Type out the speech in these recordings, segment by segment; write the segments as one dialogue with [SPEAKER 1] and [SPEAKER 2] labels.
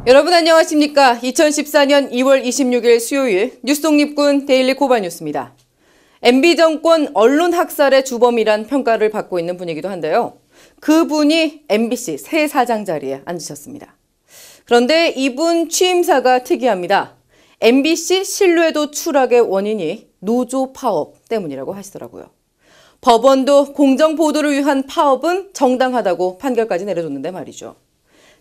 [SPEAKER 1] 여러분 안녕하십니까? 2014년 2월 26일 수요일 뉴스독립군 데일리 고발뉴스입니다. MB 정권 언론 학살의 주범이란 평가를 받고 있는 분이기도 한데요. 그분이 MBC 새 사장 자리에 앉으셨습니다. 그런데 이분 취임사가 특이합니다. MBC 신뢰도 추락의 원인이 노조 파업 때문이라고 하시더라고요. 법원도 공정 보도를 위한 파업은 정당하다고 판결까지 내려줬는데 말이죠.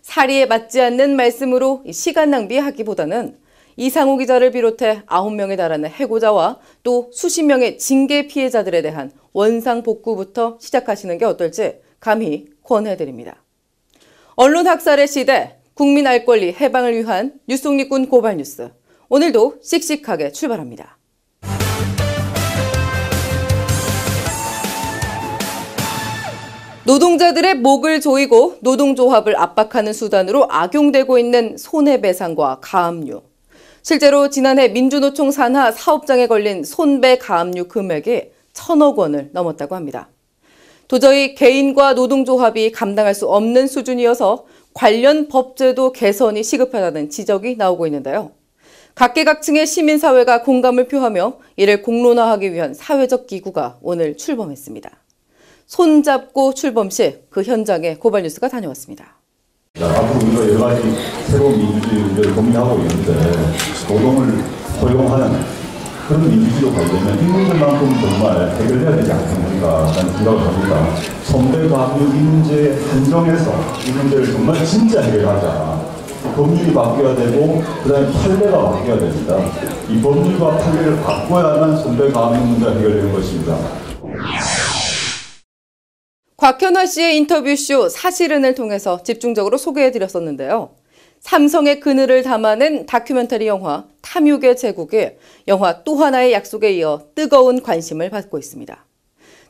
[SPEAKER 1] 사리에 맞지 않는 말씀으로 시간 낭비하기보다는 이상호 기자를 비롯해 9명에 달하는 해고자와 또 수십 명의 징계 피해자들에 대한 원상복구부터 시작하시는 게 어떨지 감히 권해드립니다. 언론 학살의 시대, 국민 알 권리 해방을 위한 뉴스독립군 고발뉴스. 오늘도 씩씩하게 출발합니다. 노동자들의 목을 조이고 노동조합을 압박하는 수단으로 악용되고 있는 손해배상과 가압류. 실제로 지난해 민주노총 산하 사업장에 걸린 손배가압류 금액이 1,000억 원을 넘었다고 합니다. 도저히 개인과 노동조합이 감당할 수 없는 수준이어서 관련 법제도 개선이 시급하다는 지적이 나오고 있는데요. 각계각층의 시민사회가 공감을 표하며 이를 공론화하기 위한 사회적 기구가 오늘 출범했습니다. 손잡고 출범 시 그 현장에 고발뉴스가 다녀왔습니다.
[SPEAKER 2] 앞으로 우리가 여러 가지 새로운 민주주의 문제를 고민하고 있는데 노동을 허용하는 그런 민주주의로 가려면 이 문제만큼 정말 해결해야 되지 않겠는가 라는 생각을 합니다. 손배가압류 이 문제에 한정해서 이 문제를 정말 진짜 해결하자. 법률이 바뀌어야 되고 그다음에 판례가 바뀌어야 됩니다. 이 법률과 판례를 바꿔야만 손배가압류 문제가 해결되는 것입니다.
[SPEAKER 1] 곽현아 씨의 인터뷰쇼 사실은을 통해서 집중적으로 소개해드렸었는데요. 삼성의 그늘을 담아낸 다큐멘터리 영화 탐욕의 제국이 영화 또 하나의 약속에 이어 뜨거운 관심을 받고 있습니다.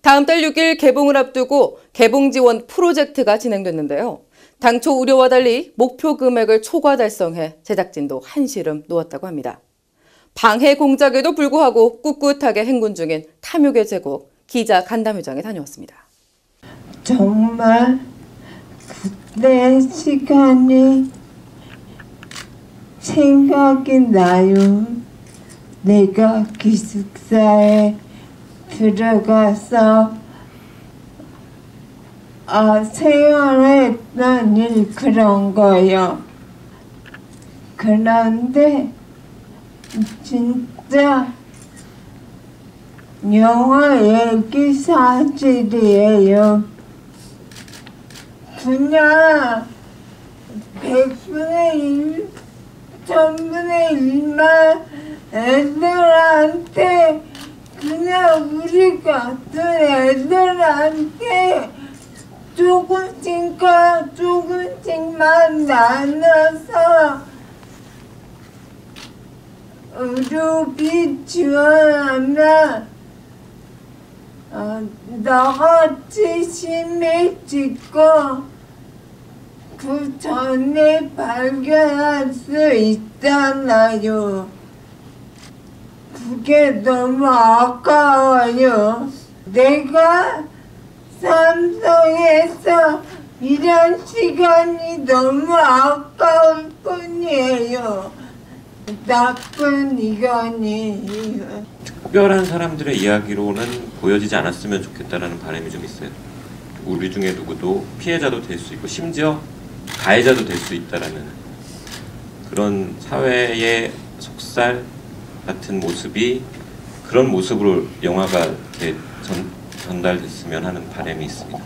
[SPEAKER 1] 다음 달 6일 개봉을 앞두고 개봉 지원 프로젝트가 진행됐는데요. 당초 우려와 달리 목표 금액을 초과 달성해 제작진도 한시름 놓았다고 합니다. 방해 공작에도 불구하고 꿋꿋하게 행군 중인 탐욕의 제국 기자 간담회장에 다녀왔습니다.
[SPEAKER 3] 정말 그때 시간이 생각이 나요. 내가 기숙사에 들어가서 생활했던 일 그런 거요. 그런데 진짜 영화 얘기 사실이에요. 그냥 100분의 1, 1000분의 1만 애들한테 그냥 우리 같은 애들한테 조금씩만 나눠서 의료비 지원하면 나같이 심해지고 그 전에 발견할 수 있잖아요. 그게 너무 아까워요. 내가 삼성에서 이런 시간이 너무 아까울 뿐이에요. 나쁜 이건이에요.
[SPEAKER 4] 특별한 사람들의 이야기로는 보여지지 않았으면 좋겠다라는 바람이 좀 있어요. 우리 중에 누구도 피해자도 될 수 있고 심지어 가해자도 될 수 있다라는 그런 사회의 속살 같은 모습이 그런 모습으로 영화가 전달됐으면 하는 바람이 있습니다.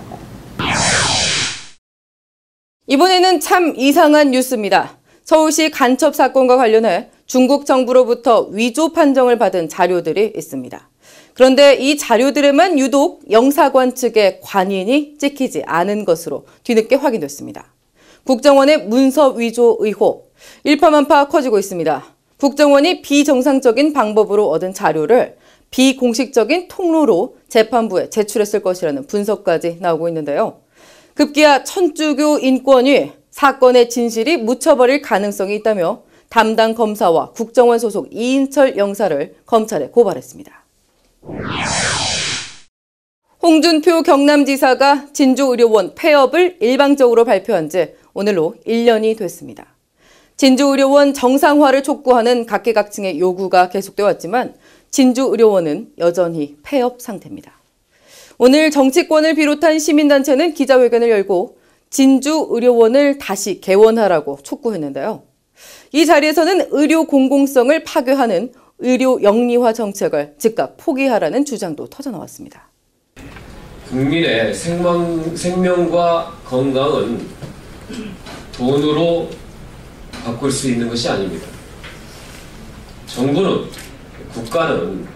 [SPEAKER 1] 이번에는 참 이상한 뉴스입니다. 서울시 간첩 사건과 관련해 중국 정부로부터 위조 판정을 받은 자료들이 있습니다. 그런데 이 자료들에만 유독 영사관 측의 관인이 찍히지 않은 것으로 뒤늦게 확인됐습니다. 국정원의 문서 위조 의혹, 일파만파 커지고 있습니다. 국정원이 비정상적인 방법으로 얻은 자료를 비공식적인 통로로 재판부에 제출했을 것이라는 분석까지 나오고 있는데요. 급기야 천주교 인권위 사건의 진실이 묻혀버릴 가능성이 있다며 담당 검사와 국정원 소속 이인철 영사를 검찰에 고발했습니다. 홍준표 경남지사가 진주의료원 폐업을 일방적으로 발표한 지 오늘로 1년이 됐습니다. 진주의료원 정상화를 촉구하는 각계각층의 요구가 계속되어 왔지만 진주의료원은 여전히 폐업 상태입니다. 오늘 정치권을 비롯한 시민단체는 기자회견을 열고 진주의료원을 다시 개원하라고 촉구했는데요. 이 자리에서는 의료 공공성을 파괴하는 의료 영리화 정책을 즉각 포기하라는 주장도 터져나왔습니다.
[SPEAKER 5] 국민의 생명과 건강은 돈으로 바꿀 수 있는 것이 아닙니다. 정부는, 국가는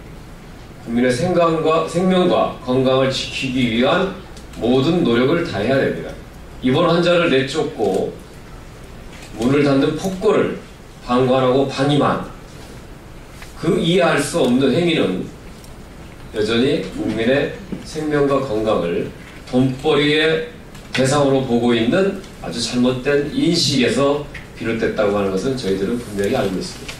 [SPEAKER 5] 국민의 생명과 건강을 지키기 위한 모든 노력을 다해야 됩니다. 입원 환자를 내쫓고 문을 닫는 폭거를 방관하고 방임한 그 이해할 수 없는 행위는 여전히 국민의 생명과 건강을 돈벌이의 대상으로 보고 있는 아주 잘못된 인식에서 비롯됐다고 하는 것은 저희들은 분명히 알고 있습니다.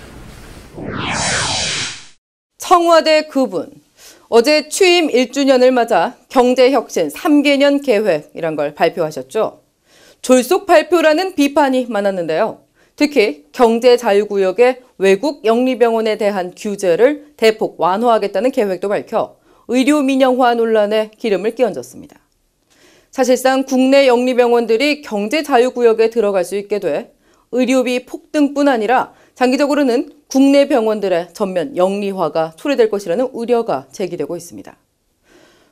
[SPEAKER 1] 청와대 그분, 어제 취임 1주년을 맞아 경제혁신 3개년 계획이란 걸 발표하셨죠. 졸속 발표라는 비판이 많았는데요. 특히 경제자유구역의 외국 영리병원에 대한 규제를 대폭 완화하겠다는 계획도 밝혀 의료민영화 논란에 기름을 끼얹었습니다. 사실상 국내 영리병원들이 경제자유구역에 들어갈 수 있게 돼 의료비 폭등뿐 아니라 장기적으로는 국내 병원들의 전면 영리화가 초래될 것이라는 우려가 제기되고 있습니다.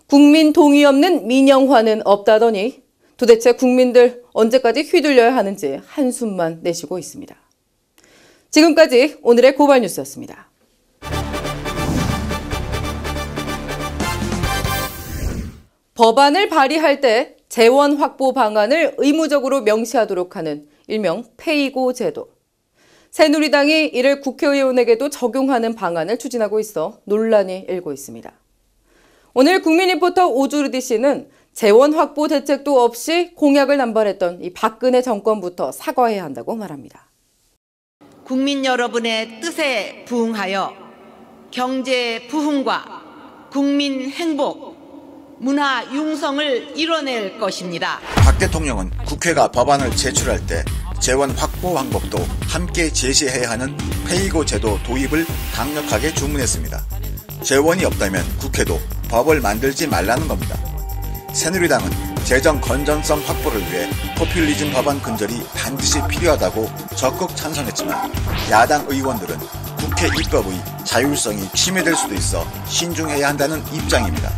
[SPEAKER 1] 국민 동의 없는 민영화는 없다더니 도대체 국민들 언제까지 휘둘려야 하는지 한숨만 내쉬고 있습니다. 지금까지 오늘의 고발 뉴스였습니다. 법안을 발의할 때 재원 확보 방안을 의무적으로 명시하도록 하는 일명 페이고 제도. 새누리당이 이를 국회의원에게도 적용하는 방안을 추진하고 있어 논란이 일고 있습니다. 오늘 국민리포터 오주르디 씨는 재원 확보 대책도 없이 공약을 남발했던 이 박근혜 정권부터 사과해야 한다고 말합니다.
[SPEAKER 6] 국민 여러분의 뜻에 부응하여 경제 부흥과 국민 행복, 문화 융성을 이뤄낼 것입니다.
[SPEAKER 7] 박 대통령은 국회가 법안을 제출할 때 재원 확보 방법도 함께 제시해야 하는 페이고 제도 도입을 강력하게 주문했습니다. 재원이 없다면 국회도 법을 만들지 말라는 겁니다. 새누리당은 재정 건전성 확보를 위해 포퓰리즘 법안 근절이 반드시 필요하다고 적극 찬성했지만 야당 의원들은 국회 입법의 자율성이 침해될 수도 있어 신중해야 한다는 입장입니다.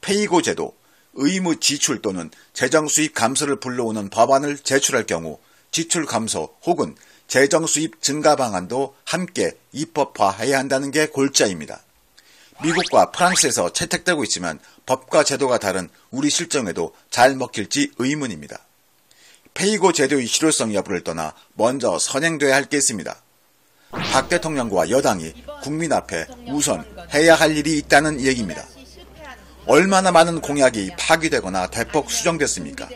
[SPEAKER 7] 페이고 제도, 의무 지출 또는 재정 수입 감소를 불러오는 법안을 제출할 경우 지출 감소 혹은 재정 수입 증가 방안도 함께 입법화해야 한다는 게 골자입니다. 미국과 프랑스에서 채택되고 있지만 법과 제도가 다른 우리 실정에도 잘 먹힐지 의문입니다. 페이고 제도의 실효성 여부를 떠나 먼저 선행돼야 할 게 있습니다. 박 대통령과 여당이 국민 앞에 우선 해야 할 일이 있다는 얘기입니다. 얼마나 많은 공약이 파기되거나 대폭 수정됐습니까?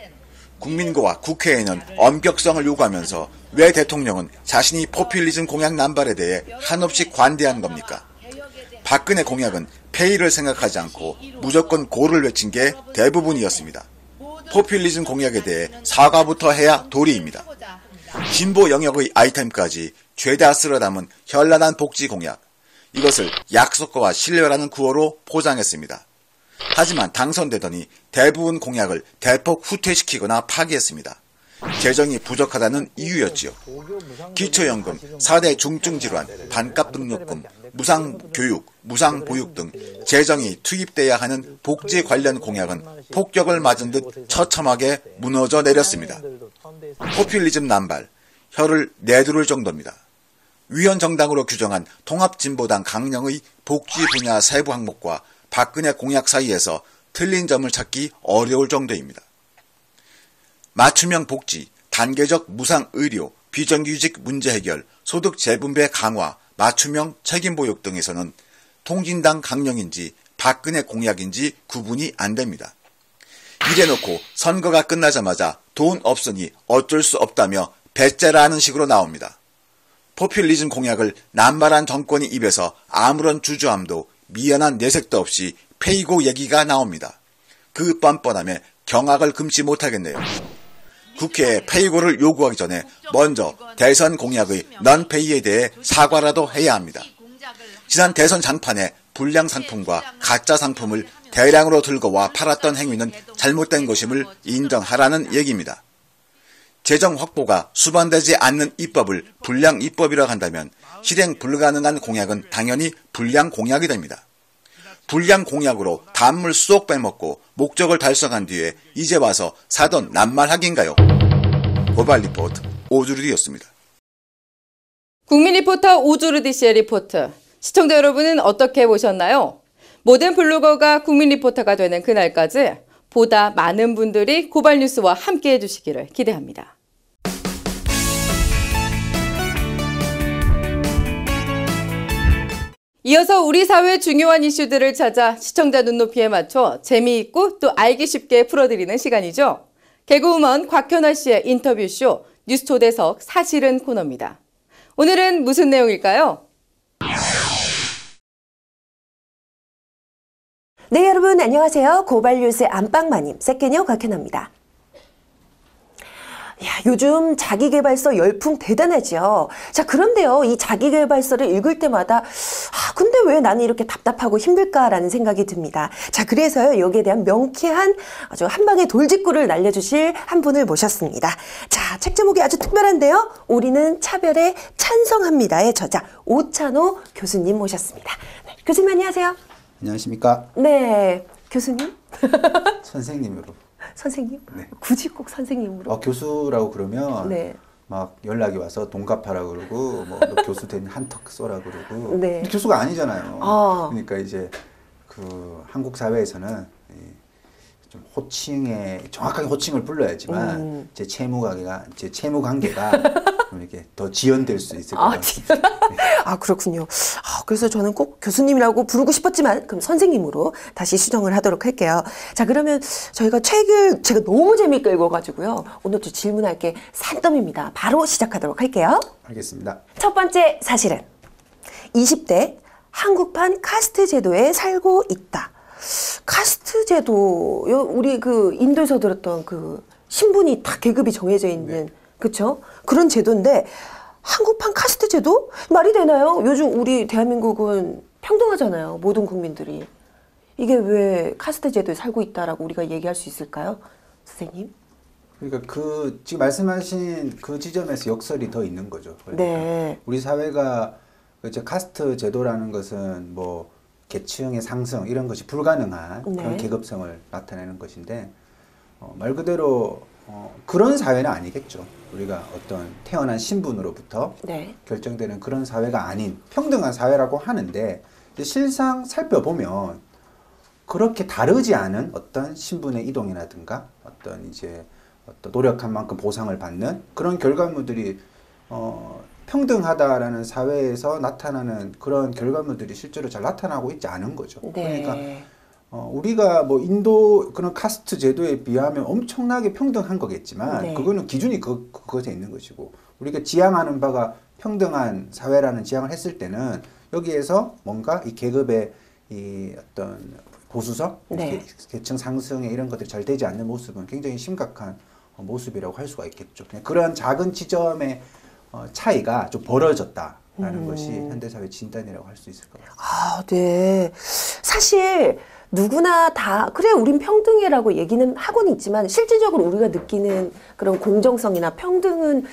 [SPEAKER 7] 국민과 국회에는 엄격성을 요구하면서 왜 대통령은 자신이 포퓰리즘 공약 남발에 대해 한없이 관대한 겁니까? 박근혜 공약은 페이를 생각하지 않고 무조건 고를 외친 게 대부분이었습니다. 포퓰리즘 공약에 대해 사과부터 해야 도리입니다. 진보 영역의 아이템까지 죄다 쓸어 담은 현란한 복지 공약. 이것을 약속과 신뢰라는 구호로 포장했습니다. 하지만 당선되더니 대부분 공약을 대폭 후퇴시키거나 파기했습니다. 재정이 부족하다는 이유였지요. 기초연금, 4대 중증질환, 반값 등록금, 무상교육, 무상보육 등 재정이 투입돼야 하는 복지 관련 공약은 폭격을 맞은 듯 처참하게 무너져 내렸습니다. 포퓰리즘 남발, 혀를 내두를 정도입니다. 위헌정당으로 규정한 통합진보당 강령의 복지 분야 세부 항목과 박근혜 공약 사이에서 틀린 점을 찾기 어려울 정도입니다. 맞춤형 복지, 단계적 무상의료, 비정규직 문제 해결, 소득 재분배 강화, 맞춤형 책임보육 등에서는 통진당 강령인지 박근혜 공약인지 구분이 안 됩니다. 이래놓고 선거가 끝나자마자 돈 없으니 어쩔 수 없다며 배째라는 식으로 나옵니다. 포퓰리즘 공약을 남발한 정권이 입에서 아무런 주저함도 미안한 내색도 없이 페이고 얘기가 나옵니다. 그 뻔뻔함에 경악을 금치 못하겠네요. 국회에 페이고를 요구하기 전에 먼저 대선 공약의 넌페이에 대해 사과라도 해야 합니다. 지난 대선 장판에 불량 상품과 가짜 상품을 대량으로 들고 와 팔았던 행위는 잘못된 것임을 인정하라는 얘기입니다. 재정 확보가 수반되지 않는 입법을 불량 입법이라고 한다면 실행 불가능한 공약은 당연히 불량 공약이 됩니다. 불량 공약으로 단물 쏙 빼먹고 목적을 달성한 뒤에 이제 와서 사돈 낱말하기인가요? 고발 리포트 오주르디였습니다.
[SPEAKER 1] 국민 리포터 오주르디 씨의 리포트. 시청자 여러분은 어떻게 보셨나요? 모든 블로거가 국민 리포터가 되는 그날까지 보다 많은 분들이 고발 뉴스와 함께 해주시기를 기대합니다. 이어서 우리 사회 중요한 이슈들을 찾아 시청자 눈높이에 맞춰 재미있고 또 알기 쉽게 풀어드리는 시간이죠. 개그우먼 곽현아 씨의 인터뷰쇼 뉴스 초대석 사실은 코너입니다. 오늘은 무슨 내용일까요?
[SPEAKER 8] 네, 여러분 안녕하세요. 고발뉴스의 안방마님 세케녀 곽현아입니다. 야, 요즘 자기계발서 열풍 대단하죠. 자, 그런데요, 이 자기계발서를 읽을 때마다 근데 왜 나는 이렇게 답답하고 힘들까라는 생각이 듭니다. 자, 그래서요, 여기에 대한 명쾌한 아주 한 방의 돌직구를 날려주실 한 분을 모셨습니다. 자, 책 제목이 아주 특별한데요. 우리는 차별에 찬성합니다의 저자 오찬호 교수님 모셨습니다. 네, 교수님 안녕하세요.
[SPEAKER 9] 안녕하십니까?
[SPEAKER 8] 네, 교수님?
[SPEAKER 9] 선생님으로.
[SPEAKER 8] 선생님?
[SPEAKER 9] 네.
[SPEAKER 8] 굳이 꼭 선생님으로?
[SPEAKER 9] 교수라고 그러면
[SPEAKER 8] 네.
[SPEAKER 9] 막 연락이 와서 동갑하라 그러고 뭐 너 교수 된 한턱 쏘라 그러고
[SPEAKER 8] 네.
[SPEAKER 9] 근데 교수가 아니잖아요. 그러니까 이제 그 한국 사회에서는 좀 호칭에 정확하게 호칭을 불러야지만 제 채무관계가 좀 이렇게 더 지연될 수 있을 것 같습니다.
[SPEAKER 8] 아, 그렇군요. 그래서 저는 꼭 교수님이라고 부르고 싶었지만 그럼 선생님으로 다시 수정을 하도록 할게요. 자, 그러면 저희가 책을 제가 너무 재미있게 읽어가지고요. 오늘도 질문할 게 산더미입니다. 바로 시작하도록 할게요.
[SPEAKER 9] 알겠습니다.
[SPEAKER 8] 첫 번째 사실은 20대 한국판 카스트 제도에 살고 있다. 카스트 제도, 우리 그 인도에서 들었던 그 신분이 다 계급이 정해져 있는, 그쵸? 그런 제도인데, 한국판 카스트 제도? 말이 되나요? 요즘 우리 대한민국은 평등하잖아요. 모든 국민들이. 이게 왜 카스트 제도에 살고 있다라고 우리가 얘기할 수 있을까요? 선생님?
[SPEAKER 9] 그러니까 지금 말씀하신 그 지점에서 역설이 더 있는 거죠. 그러니까
[SPEAKER 8] 네.
[SPEAKER 9] 우리 사회가 이제 카스트 제도라는 것은 뭐 계층의 상승 이런 것이 불가능한 그런 계급성을 나타내는 것인데 말 그대로 그런 사회는 아니겠죠. 우리가 어떤 태어난 신분으로부터 결정되는 그런 사회가 아닌 평등한 사회라고 하는데 실상 살펴보면 그렇게 다르지 않은 어떤 신분의 이동이라든가 어떤 노력한 만큼 보상을 받는 그런 결과물들이 평등하다라는 사회에서 나타나는 그런 결과물들이 실제로 잘 나타나고 있지 않은 거죠. 그러니까 우리가 뭐 인도 그런 카스트 제도에 비하면 엄청나게 평등한 거겠지만 그거는 기준이 그것에 있는 것이고 우리가 지향하는 바가 평등한 사회라는 지향을 했을 때는 여기에서 뭔가 이 계급의 이 어떤 보수성, 계층 상승의 이런 것들이 잘 되지 않는 모습은 굉장히 심각한 모습이라고 할 수가 있겠죠. 그냥 그런 작은 지점의 차이가 좀 벌어졌다라는 것이 현대사회 진단이라고 할 수 있을 것 같습니다.
[SPEAKER 8] 아, 네. 사실 누구나 다 그래 우린 평등해라고 얘기는 하고는 있지만 실질적으로 우리가 느끼는 그런 공정성이나 평등은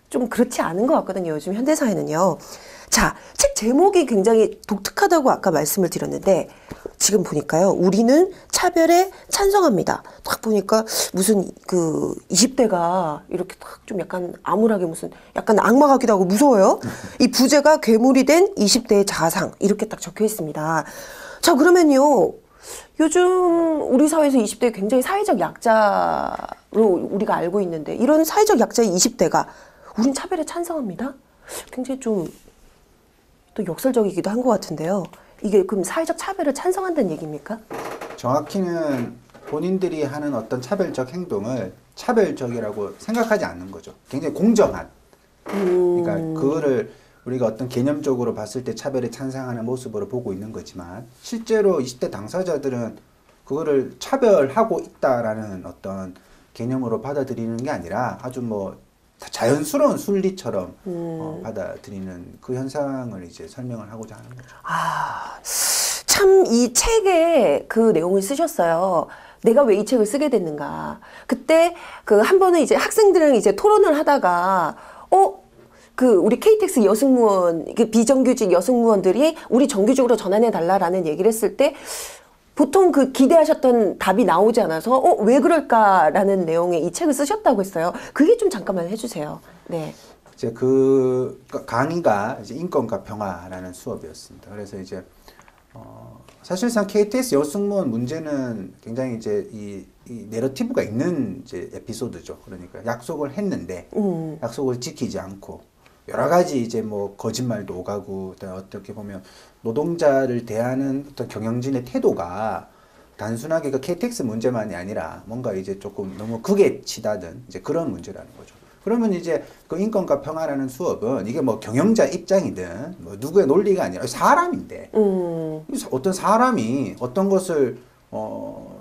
[SPEAKER 8] 좀 그렇지 않은 것 같거든요. 요즘 현대사회는요. 자, 책 제목이 굉장히 독특하다고 아까 말씀을 드렸는데 지금 보니까요. 우리는 차별에 찬성합니다. 딱 보니까 무슨 그 20대가 이렇게 딱 좀 약간 암울하게 무슨 약간 악마 같기도 하고 무서워요. 이 부제가 괴물이 된 20대의 자상 이렇게 딱 적혀 있습니다. 자, 그러면요. 요즘 우리 사회에서 20대 굉장히 사회적 약자로 우리가 알고 있는데 이런 사회적 약자의 20대가 우린 차별에 찬성합니다. 굉장히 좀 또 역설적이기도 한 것 같은데요. 이게 그럼 사회적 차별을 찬성한다는 얘기입니까?
[SPEAKER 9] 정확히는 본인들이 하는 어떤 차별적 행동을 차별적이라고 생각하지 않는 거죠. 굉장히 공정한. 그러니까 그거를 우리가 어떤 개념적으로 봤을 때 차별에 찬성하는 모습으로 보고 있는 거지만 실제로 20대 당사자들은 그거를 차별하고 있다라는 어떤 개념으로 받아들이는 게 아니라 아주 뭐 자연스러운 순리처럼 받아들이는 그 현상을 이제 설명을 하고자 하는 거죠.
[SPEAKER 8] 아, 참 이 책에 그 내용을 쓰셨어요. 내가 왜 이 책을 쓰게 됐는가. 그때 그 한 번은 이제 학생들이랑 이제 토론을 하다가 그 우리 KTX 여승무원, 그 비정규직 여승무원들이 우리 정규직으로 전환해 달라라는 얘기를 했을 때 보통 그 기대하셨던 답이 나오지 않아서 왜 그럴까라는 내용의 이 책을 쓰셨다고 했어요. 그게 좀 잠깐만 해주세요. 네.
[SPEAKER 9] 이제 그 강의가 이제 인권과 평화라는 수업이었습니다. 그래서 이제 사실상 KTX 여승무원 문제는 굉장히 이제 이 내러티브가 있는 이제 에피소드죠. 그러니까 약속을 했는데 약속을 지키지 않고 여러 가지 이제 뭐 거짓말도 오가고 어떻게 보면 노동자를 대하는 어떤 경영진의 태도가 단순하게 그 KTX 문제만이 아니라 뭔가 이제 조금 너무 극에 치닫은 이제 그런 문제라는 거죠. 그러면 이제 그 인권과 평화라는 수업은 이게 뭐 경영자 입장이든 뭐 누구의 논리가 아니라 사람인데 어떤 사람이 어떤 것을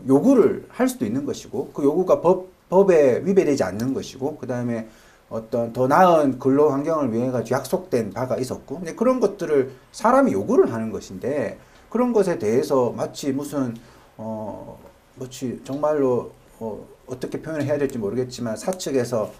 [SPEAKER 9] 요구를 할 수도 있는 것이고 그 요구가 법에 위배되지 않는 것이고 그 다음에 어떤 더 나은 근로 환경을 위해 가지고 약속된 바가 있었고 근데 그런 것들을 사람이 요구를 하는 것인데 그런 것에 대해서 마치 무슨 마치 정말로 어떻게 표현을 해야 될지 모르겠지만 사측에서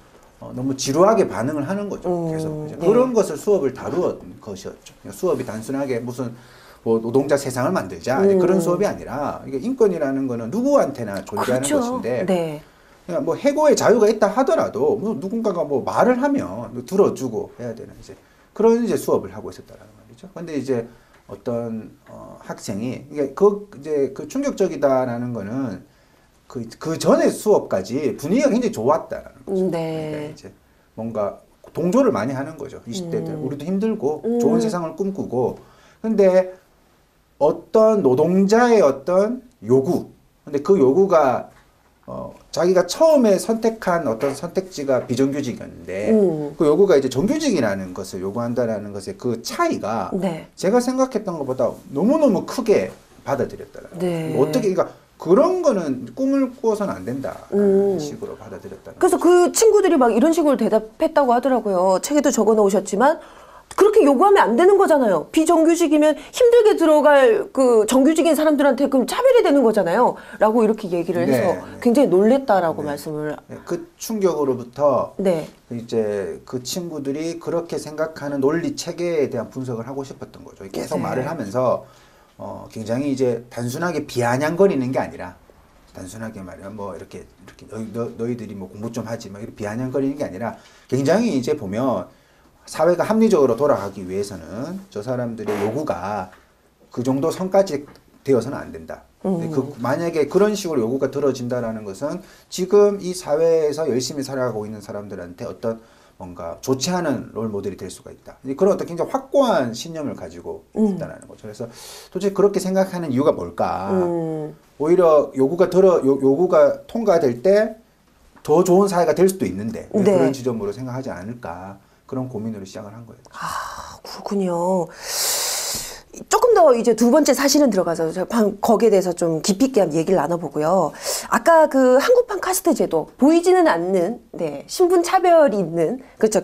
[SPEAKER 9] 너무 지루하게 반응을 하는 거죠. 계속 그런 것을 수업을 다루었던 것이었죠. 수업이 단순하게 무슨 뭐 노동자 세상을 만들자 그런 수업이 아니라 이게 인권이라는 거는 누구한테나 존재하는
[SPEAKER 8] 그렇죠.
[SPEAKER 9] 것인데
[SPEAKER 8] 네.
[SPEAKER 9] 그러니까 뭐 해고의 자유가 있다 하더라도 뭐 누군가가 뭐 말을 하면 들어주고 해야 되는 이제 그런 이제 수업을 하고 있었다라는 말이죠. 근데 이제 어떤 학생이 이게 이제 그 충격적이다라는 거는 그 전에 수업까지 분위기가 굉장히 좋았다라는 거죠.
[SPEAKER 8] 네.
[SPEAKER 9] 그러니까 이제 뭔가 동조를 많이 하는 거죠. 20대들 우리도 힘들고 좋은 세상을 꿈꾸고 근데 어떤 노동자의 어떤 요구 근데 그 요구가 자기가 처음에 선택한 어떤 선택지가 비정규직이었는데 그 요구가 이제 정규직이라는 것을 요구한다라는 것의 그 차이가
[SPEAKER 8] 네.
[SPEAKER 9] 제가 생각했던 것보다 너무너무 크게 받아들였다라는
[SPEAKER 8] 네.
[SPEAKER 9] 거죠. 어떻게 그러니까 그런 거는 꿈을 꾸어서는 안 된다라는 식으로 받아들였다는
[SPEAKER 8] 그래서
[SPEAKER 9] 거죠.
[SPEAKER 8] 그 친구들이 막 이런 식으로 대답했다고 하더라고요. 책에도 적어 놓으셨지만 그렇게 요구하면 안 되는 거잖아요. 비정규직이면 힘들게 들어갈 그 정규직인 사람들한테 그럼 차별이 되는 거잖아요. 라고 이렇게 얘기를 해서 굉장히 놀랬다라고 말씀을.
[SPEAKER 9] 그 충격으로부터
[SPEAKER 8] 네.
[SPEAKER 9] 이제 그 친구들이 그렇게 생각하는 논리 체계에 대한 분석을 하고 싶었던 거죠. 계속 말을 하면서 굉장히 이제 단순하게 비아냥거리는 게 아니라 단순하게 말이야 뭐 이렇게 너희들이 뭐 공부 좀 하지 막 이렇게 비아냥거리는 게 아니라 굉장히 이제 보면 사회가 합리적으로 돌아가기 위해서는 저 사람들의 요구가 그 정도 선까지 되어서는 안 된다. 만약에 그런 식으로 요구가 들어진다라는 것은 지금 이 사회에서 열심히 살아가고 있는 사람들한테 어떤 뭔가 좋지 않은 롤 모델이 될 수가 있다. 그런 어떤 굉장히 확고한 신념을 가지고 있다는 거죠. 그래서 도대체 그렇게 생각하는 이유가 뭘까? 오히려 요구가 통과될 때 더 좋은 사회가 될 수도 있는데 왜 그런 지점으로 생각하지 않을까? 그런 고민으로 시작을 한 거예요.
[SPEAKER 8] 아, 그렇군요. 조금 더 이제 두 번째 사실은 들어가서 거기에 대해서 좀 깊이 있게 한번 얘기를 나눠보고요. 아까 그 한국판 카스트 제도, 보이지는 않는, 신분 차별이 있는, 그렇죠.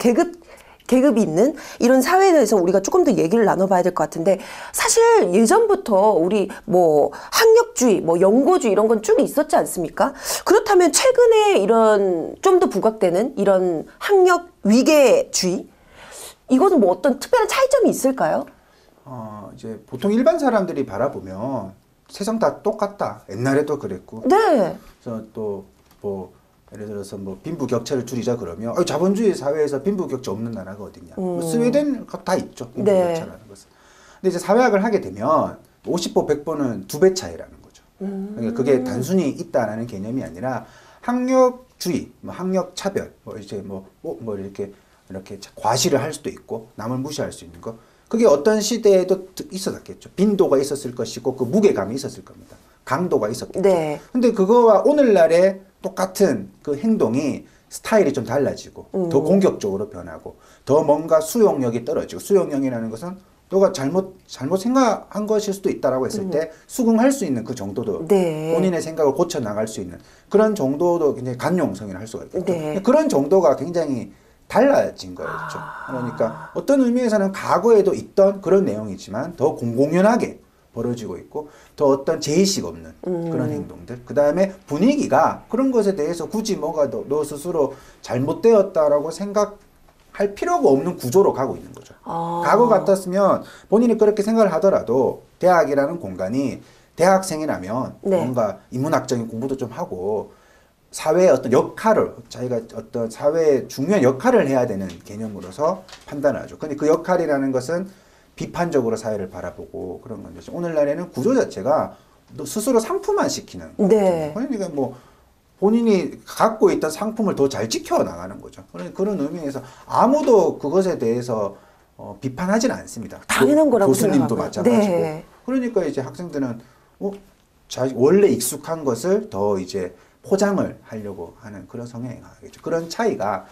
[SPEAKER 8] 계급이 있는 이런 사회에 대해서 우리가 조금 더 얘기를 나눠봐야 될 것 같은데 사실 예전부터 우리 뭐 학력주의, 뭐 연고주의 이런 건 쭉 있었지 않습니까? 그렇다면 최근에 이런 좀 더 부각되는 이런 학력 위계주의 이것은 뭐 어떤 특별한 차이점이 있을까요?
[SPEAKER 9] 이제 보통 일반 사람들이 바라보면 세상 다 똑같다. 옛날에도 그랬고.
[SPEAKER 8] 네.
[SPEAKER 9] 그래서 또 뭐 예를 들어서 뭐 빈부격차를 줄이자 그러면 자본주의 사회에서 빈부격차 없는 나라가 어딨냐. 스웨덴 다 있죠. 빈부격차라는 것은. 근데 이제 사회학을 하게 되면 50보 100보는 2배 차이라는 거죠. 그러니까 그게 단순히 있다라는 개념이 아니라 학력주의, 뭐 학력 차별, 뭐 이제 뭐 이렇게 과시를 할 수도 있고 남을 무시할 수 있는 거. 그게 어떤 시대에도 있었겠죠. 빈도가 있었을 것이고 그 무게감이 있었을 겁니다. 강도가 있었겠죠.
[SPEAKER 8] 네.
[SPEAKER 9] 근데 그거와 오늘날의 똑같은 그 행동이 스타일이 좀 달라지고 더 공격적으로 변하고 더 뭔가 수용력이 떨어지고 수용력이라는 것은 너가 잘못 생각한 것일 수도 있다라고 했을 때 수긍할 수 있는 그 정도도
[SPEAKER 8] 네.
[SPEAKER 9] 본인의 생각을 고쳐 나갈 수 있는 그런 정도도 굉장히 간용성이라 할 수가 있겠죠.
[SPEAKER 8] 네.
[SPEAKER 9] 그런 정도가 굉장히 달라진 거였죠. 그러니까 어떤 의미에서는 과거에도 있던 그런 내용이지만 더 공공연하게 벌어지고 있고 더 어떤 제의식 없는 그런 행동들. 그 다음에 분위기가 그런 것에 대해서 굳이 뭐가 너 스스로 잘못되었다라고 생각할 필요가 없는 구조로 가고 있는 거죠. 과거 같았으면 본인이 그렇게 생각을 하더라도 대학이라는 공간이 대학생이라면
[SPEAKER 8] 네.
[SPEAKER 9] 뭔가 인문학적인 공부도 좀 하고 사회의 어떤 역할을 자기가 어떤 사회에 중요한 역할을 해야 되는 개념으로서 판단을 하죠. 근데 그 역할이라는 것은 비판적으로 사회를 바라보고 그런 건데 오늘날에는 구조 자체가 스스로 상품화 시키는
[SPEAKER 8] 네.
[SPEAKER 9] 그러니까 뭐 본인이 갖고 있던 상품을 더 잘 지켜나가는 거죠. 그런 의미에서 아무도 그것에 대해서 비판하지는 않습니다.
[SPEAKER 8] 당연한 거라고
[SPEAKER 9] 교수님도
[SPEAKER 8] 생각하고요.
[SPEAKER 9] 마찬가지고.
[SPEAKER 8] 네.
[SPEAKER 9] 그러니까 이제 학생들은 원래 익숙한 것을 더 이제 포장을 하려고 하는 그런 성향이 강하겠죠. 그런 차이가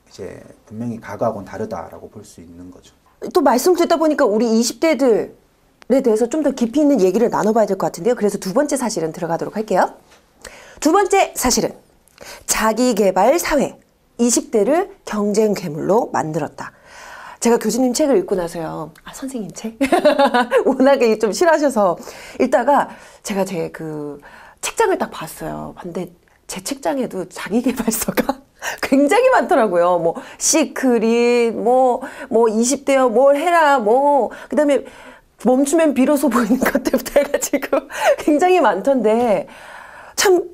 [SPEAKER 9] 이제 분명히 과거하고는 다르다라고 볼 수 있는 거죠.
[SPEAKER 8] 또 말씀 듣다 보니까 우리 20대들에 대해서 좀 더 깊이 있는 얘기를 나눠봐야 될 것 같은데요. 그래서 두 번째 사실은 들어가도록 할게요. 두 번째 사실은 자기계발 사회, 20대를 경쟁 괴물로 만들었다. 제가 교수님 책을 읽고 나서요. 선생님 책? 워낙에 좀 싫어하셔서 읽다가 제가 제 그 책장을 딱 봤어요. 근데 제 책장에도 자기계발서가 굉장히 많더라고요. 뭐 시크릿, 뭐 20대여 뭘 해라, 그다음에 멈추면 비로소 보이는 것들부터 해가지고 굉장히 많던데 참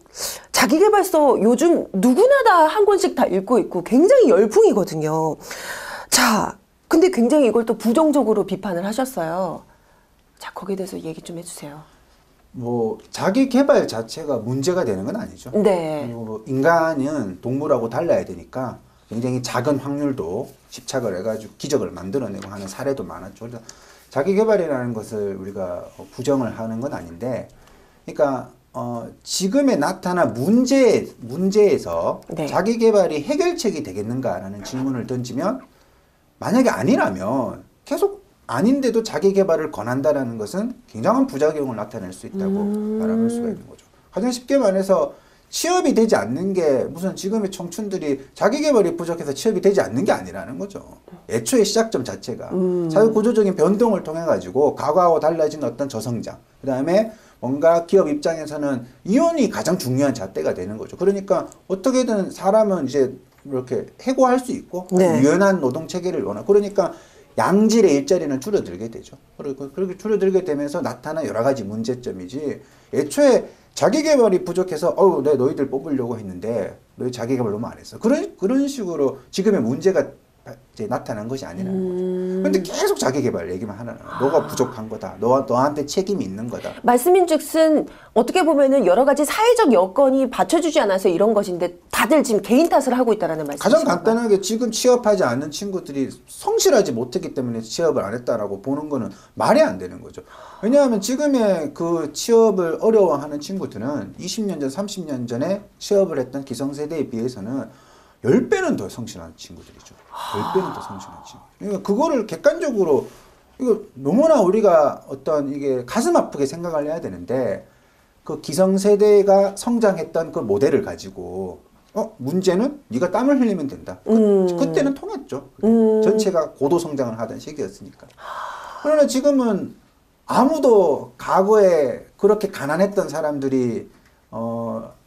[SPEAKER 8] 자기계발서 요즘 누구나 다 한 권씩 다 읽고 있고 굉장히 열풍이거든요. 자, 근데 굉장히 이걸 또 부정적으로 비판을 하셨어요. 자, 거기에 대해서 얘기 좀 해주세요.
[SPEAKER 9] 뭐 자기 개발 자체가 문제가 되는 건 아니죠.
[SPEAKER 8] 네.
[SPEAKER 9] 뭐 인간은 동물하고 달라야 되니까 굉장히 작은 확률도 집착을 해가지고 기적을 만들어내고 하는 사례도 많았죠. 그래서 자기 개발이라는 것을 우리가 부정을 하는 건 아닌데, 그러니까 지금에 나타난 문제에서
[SPEAKER 8] 네.
[SPEAKER 9] 자기 개발이 해결책이 되겠는가라는 질문을 던지면 만약에 아니라면 계속 아닌데도 자기 개발을 권한다라는 것은 굉장한 부작용을 나타낼 수 있다고 말할 수가 있는 거죠. 가장 쉽게 말해서 취업이 되지 않는 게 무슨 지금의 청춘들이 자기 개발이 부족해서 취업이 되지 않는 게 아니라는 거죠. 애초에 시작점 자체가 사회 구조적인 변동을 통해 가지고 과거하고 달라진 어떤 저성장, 그다음에 뭔가 기업 입장에서는 이혼이 가장 중요한 잣대가 되는 거죠. 그러니까 어떻게든 사람은 이제 이렇게 해고할 수 있고
[SPEAKER 8] 네.
[SPEAKER 9] 유연한 노동 체계를 원하고 그러니까 양질의 일자리는 줄어들게 되죠. 그렇게 줄어들게 되면서 나타난 여러 가지 문제점이지 애초에 자기계발이 부족해서 내가 너희들 뽑으려고 했는데 너희 자기계발 너무 안 했어. 그런 식으로 지금의 문제가 이제 나타난 것이 아니라는 거죠. 그런데 계속 자기계발 얘기만 하는 거야. 너가 부족한 거다. 너한테 책임이 있는 거다.
[SPEAKER 8] 말씀인즉슨 어떻게 보면은 여러 가지 사회적 여건이 받쳐주지 않아서 이런 것인데 다들 지금 개인 탓을 하고 있다라는 말씀이시죠?
[SPEAKER 9] 가장 간단하게 지금 취업하지 않는 친구들이 성실하지 못했기 때문에 취업을 안 했다라고 보는 거는 말이 안 되는 거죠. 왜냐하면 지금의 그 취업을 어려워하는 친구들은 20년 전, 30년 전에 취업을 했던 기성세대에 비해서는 10배는 더 성실한 친구들이죠. 10배는 더 성실한 친구. 그러니까 그거를 객관적으로 이거 너무나 우리가 어떤 이게 가슴 아프게 생각을 해야 되는데 그 기성세대가 성장했던 그 모델을 가지고 문제는 네가 땀을 흘리면 된다. 그때는 통했죠. 전체가 고도 성장을 하던 시기였으니까. 그러나 지금은 아무도 과거에 그렇게 가난했던 사람들이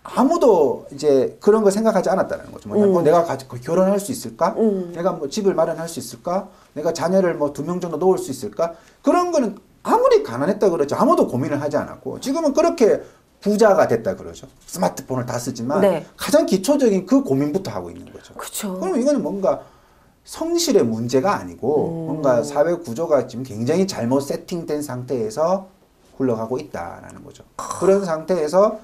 [SPEAKER 9] 아무도 이제 그런 걸 생각하지 않았다는 거죠. 내가 결혼할 수 있을까? 내가 뭐 집을 마련할 수 있을까? 내가 자녀를 뭐 2명 정도 놓을 수 있을까? 그런 거는 아무리 가난했다 그러지 아무도 고민을 하지 않았고 지금은 그렇게 부자가 됐다 그러죠. 스마트폰을 다 쓰지만
[SPEAKER 8] 네.
[SPEAKER 9] 가장 기초적인 그 고민부터 하고 있는 거죠.
[SPEAKER 8] 그렇죠.
[SPEAKER 9] 그럼 이거는 뭔가 성실의 문제가 아니고 뭔가 사회 구조가 지금 굉장히 잘못 세팅된 상태에서 굴러가고 있다라는 거죠. 그런 상태에서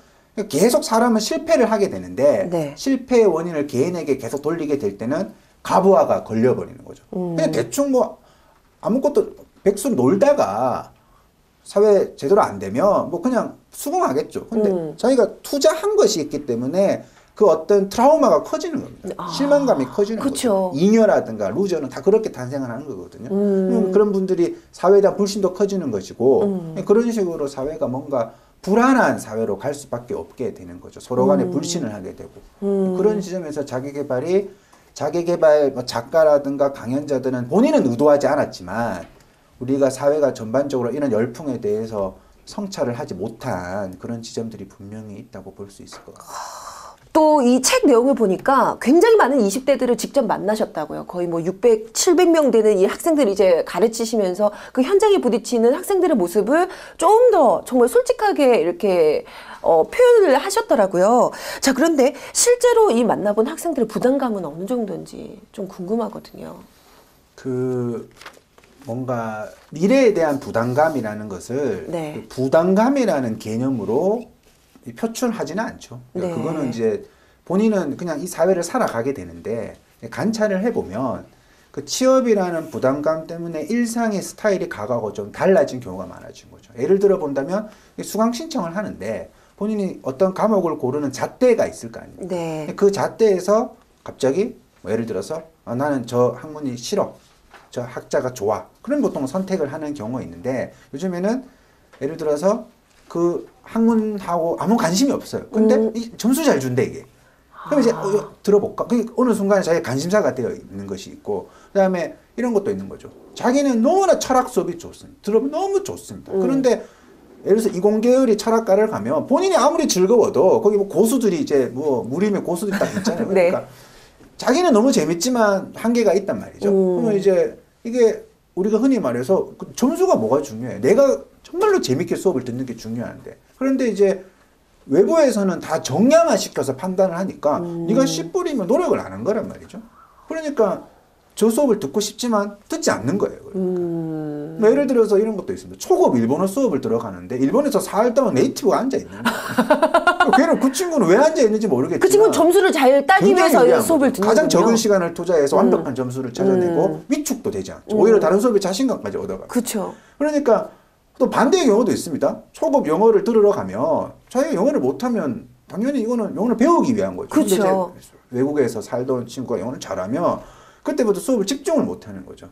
[SPEAKER 9] 계속 사람은 실패를 하게 되는데
[SPEAKER 8] 네.
[SPEAKER 9] 실패의 원인을 개인에게 계속 돌리게 될 때는 가부화가 걸려버리는 거죠. 그냥 대충 뭐 아무것도 백수 놀다가 사회 제대로 안 되면 뭐 그냥 수긍하겠죠. 근데 자기가 투자한 것이 있기 때문에 그 어떤 트라우마가 커지는 겁니다. 실망감이 커지는 거죠. 잉여라든가 루저는 다 그렇게 탄생을 하는 거거든요. 그런 분들이 사회에 대한 불신도 커지는 것이고 그런 식으로 사회가 뭔가 불안한 사회로 갈 수밖에 없게 되는 거죠. 서로 간에 불신을 하게 되고 그런 지점에서 자기개발 뭐 작가라든가 강연자들은 본인은 의도하지 않았지만 우리가 사회가 전반적으로 이런 열풍에 대해서 성찰을 하지 못한 그런 지점들이 분명히 있다고 볼 수 있을 것 같아요.
[SPEAKER 8] 또 이 책 내용을 보니까 굉장히 많은 20대들을 직접 만나셨다고요. 거의 뭐 600, 700명 되는 이 학생들이 이제 가르치시면서 그 현장에 부딪히는 학생들의 모습을 좀 더 정말 솔직하게 이렇게 표현을 하셨더라고요. 자, 그런데 실제로 이 만나본 학생들의 부담감은 어느 정도인지 좀 궁금하거든요.
[SPEAKER 9] 뭔가 미래에 대한 부담감이라는 것을 그 부담감이라는 개념으로 표출하지는 않죠. 그러니까 그거는 이제 본인은 그냥 이 사회를 살아가게 되는데 관찰을 해보면 그 취업이라는 부담감 때문에 일상의 스타일이 과거하고 좀 달라진 경우가 많아진 거죠. 예를 들어 본다면 수강 신청을 하는데 본인이 어떤 과목을 고르는 잣대가 있을 거 아닙니까? 그 잣대에서 갑자기 뭐 예를 들어서 나는 저 학문이 싫어. 저 학자가 좋아. 그런 보통 선택을 하는 경우가 있는데 요즘에는 예를 들어서 그 학문하고 아무 관심이 없어요. 근데 점수 잘 준대 이게. 그럼 이제 들어볼까? 그게 어느 순간에 자기 관심사가 되어 있는 것이 있고 그다음에 이런 것도 있는 거죠. 자기는 너무나 철학 수업이 좋습니다. 들어보면 너무 좋습니다. 그런데 예를 들어서 이공계열이 철학과를 가면 본인이 아무리 즐거워도 거기 뭐 고수들이 이제 뭐 무림의 고수들이 딱 있잖아요. 그러니까 자기는 너무 재밌지만 한계가 있단 말이죠. 그러면 이제 이게 우리가 흔히 말해서 그 점수가 뭐가 중요해? 내가 정말로 재밌게 수업을 듣는 게 중요한데. 그런데 이제 외부에서는 다 정량화 시켜서 판단을 하니까 네가 씨 뿌리면 노력을 안 한 거란 말이죠. 그러니까 저 수업을 듣고 싶지만 듣지 않는 거예요. 뭐 예를 들어서 이런 것도 있습니다. 초급 일본어 수업을 들어가는데 일본에서 4일 동안 네이티브가 앉아 있는 거예요. 걔는 그 친구는 왜 앉아 있는지 모르겠지만
[SPEAKER 8] 그 친구는 점수를 잘 따기 위해서 수업을 듣는군요.
[SPEAKER 9] 가장 적은 시간을 투자해서 완벽한 점수를 찾아내고 위축도 되지 않죠. 오히려 다른 수업에 자신감까지 얻어가고.
[SPEAKER 8] 그렇죠.
[SPEAKER 9] 그러니까 또 반대의 경우도 있습니다. 초급 영어를 들으러 가면 자기가 영어를 못하면 당연히 이거는 영어를 배우기 위한 거죠.
[SPEAKER 8] 그렇죠.
[SPEAKER 9] 근데 외국에서 살던 친구가 영어를 잘하면 그때부터 수업을 집중을 못하는 거죠.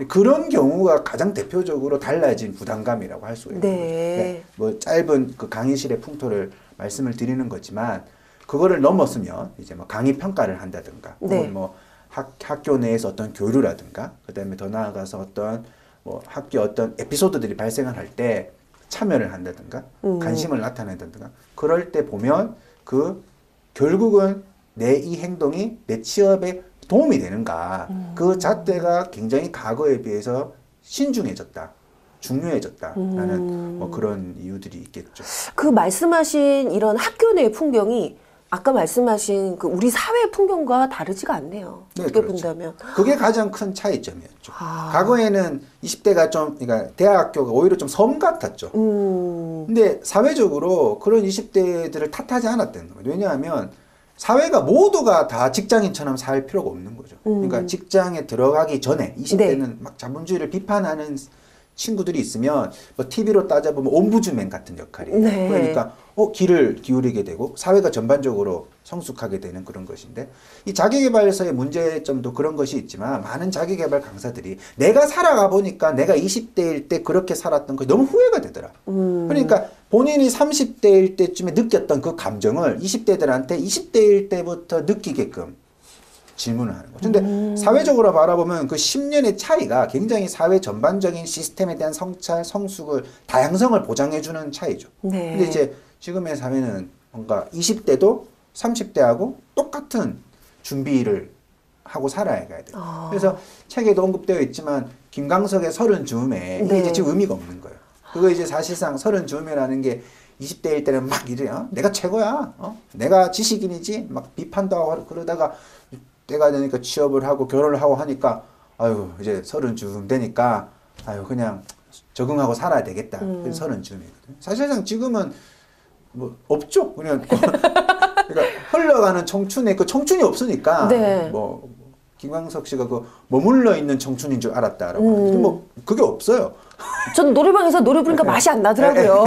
[SPEAKER 9] 그런 경우가 가장 대표적으로 달라진 부담감이라고 할 수가 있는 거죠. 네. 뭐 짧은 그 강의실의 풍토를 말씀을 드리는 거지만 그거를 넘었으면 이제 뭐 강의 평가를 한다든가 혹은 뭐 학교 내에서 어떤 교류라든가 그다음에 더 나아가서 어떤 뭐 학교 어떤 에피소드들이 발생을 할 때 참여를 한다든가 관심을 나타낸다든가 그럴 때 보면 그 결국은 내 이 행동이 내 취업에 도움이 되는가 그 잣대가 굉장히 과거에 비해서 신중해졌다. 중요해졌다라는 뭐 그런 이유들이 있겠죠.
[SPEAKER 8] 그 말씀하신 이런 학교 내 풍경이 아까 말씀하신 그 우리 사회 풍경과 다르지가 않네요.
[SPEAKER 9] 네,
[SPEAKER 8] 어떻게
[SPEAKER 9] 그렇죠.
[SPEAKER 8] 본다면.
[SPEAKER 9] 그게 가장 큰 차이점이었죠. 과거에는 20대가 좀, 그러니까 대학교가 오히려 좀 섬 같았죠. 근데 사회적으로 그런 20대들을 탓하지 않았다는 거예요. 왜냐하면 사회가 모두가 다 직장인처럼 살 필요가 없는 거죠. 그러니까 직장에 들어가기 전에 20대는 막 자본주의를 비판하는 친구들이 있으면 뭐 TV로 따져보면 옴부즈맨 같은 역할이에요. 그러니까 귀를 기울이게 되고 사회가 전반적으로 성숙하게 되는 그런 것인데 이 자기계발서의 문제점도 그런 것이 있지만 많은 자기계발 강사들이 내가 살아가 보니까 내가 20대일 때 그렇게 살았던 거 너무 후회가 되더라. 그러니까 본인이 30대일 때쯤에 느꼈던 그 감정을 20대들한테 20대일 때부터 느끼게끔 질문을 하는 거죠. 근데 사회적으로 바라보면 그 10년의 차이가 굉장히 사회 전반적인 시스템에 대한 성찰, 성숙을, 다양성을 보장해주는 차이죠. 근데 이제 지금의 사회는 뭔가 20대도 30대하고 똑같은 준비를 하고 살아야 돼요. 그래서 책에도 언급되어 있지만 김광석의 30즈음에 이게 이제 지금 의미가 없는 거예요. 그거 이제 사실상 30즈음이라는 게 20대일 때는 막 이래요. 내가 최고야. 내가 지식인이지. 막 비판도 하고 그러다가 때가 되니까 취업을 하고 결혼을 하고 하니까 아유 이제 30즈음 되니까 아유 그냥 적응하고 살아야 되겠다. 그래서 30즈음이거든요. 사실상 지금은 뭐 없죠. 그냥 그러니까 흘러가는 청춘에 그 청춘이 없으니까 뭐 김광석 씨가 그 머물러 있는 청춘인 줄 알았다라고. 뭐 그게 없어요.
[SPEAKER 8] 저는 노래방에서 노래 부르니까 맛이 안 나더라고요.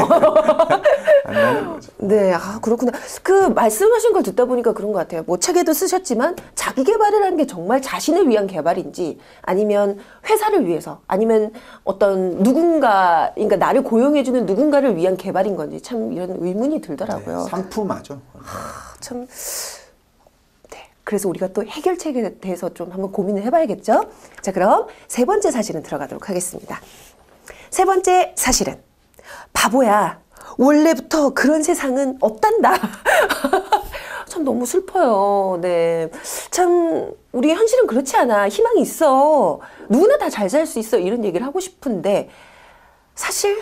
[SPEAKER 9] 안 나는 거죠.
[SPEAKER 8] 네, 아, 그렇구나. 그 말씀하신 걸 듣다 보니까 그런 것 같아요. 뭐 책에도 쓰셨지만 자기 개발이라는 게 정말 자신을 위한 개발인지 아니면 회사를 위해서 아니면 어떤 누군가, 그러니까 나를 고용해주는 누군가를 위한 개발인 건지 참 이런 의문이 들더라고요.
[SPEAKER 9] 네, 상품화죠.
[SPEAKER 8] 참. 네. 그래서 우리가 또 해결책에 대해서 좀 한번 고민을 해봐야겠죠? 자, 그럼 세 번째 사실은 들어가도록 하겠습니다. 세 번째 사실은 바보야. 원래부터 그런 세상은 없단다. 참 너무 슬퍼요. 네. 참 우리 현실은 그렇지 않아. 희망이 있어. 누구나 다 잘 살 수 있어. 이런 얘기를 하고 싶은데 사실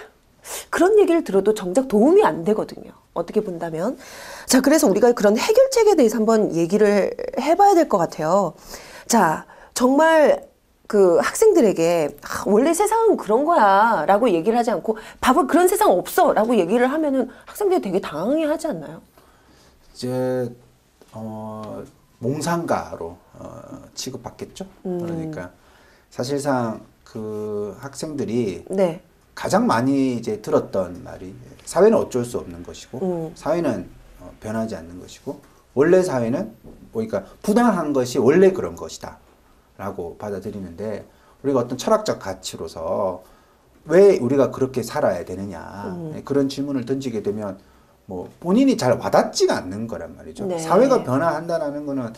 [SPEAKER 8] 그런 얘기를 들어도 정작 도움이 안 되거든요. 어떻게 본다면. 자, 그래서 우리가 그런 해결책에 대해서 한번 얘기를 해봐야 될 것 같아요. 자, 정말 그 학생들에게 원래 세상은 그런 거야 라고 얘기를 하지 않고 바보 그런 세상 없어 라고 얘기를 하면은 학생들이 되게 당황해 하지 않나요?
[SPEAKER 9] 이제 몽상가로 취급받겠죠. 그러니까 사실상 그 학생들이
[SPEAKER 8] 네.
[SPEAKER 9] 가장 많이 이제 들었던 말이 사회는 어쩔 수 없는 것이고 사회는 변하지 않는 것이고 원래 사회는 그러니까 부당한 것이 원래 그런 것이다 라고 받아들이는데 우리가 어떤 철학적 가치로서 왜 우리가 그렇게 살아야 되느냐 그런 질문을 던지게 되면 뭐 본인이 잘 와닿지가 않는 거란 말이죠.
[SPEAKER 8] 네.
[SPEAKER 9] 사회가 변화한다는 거는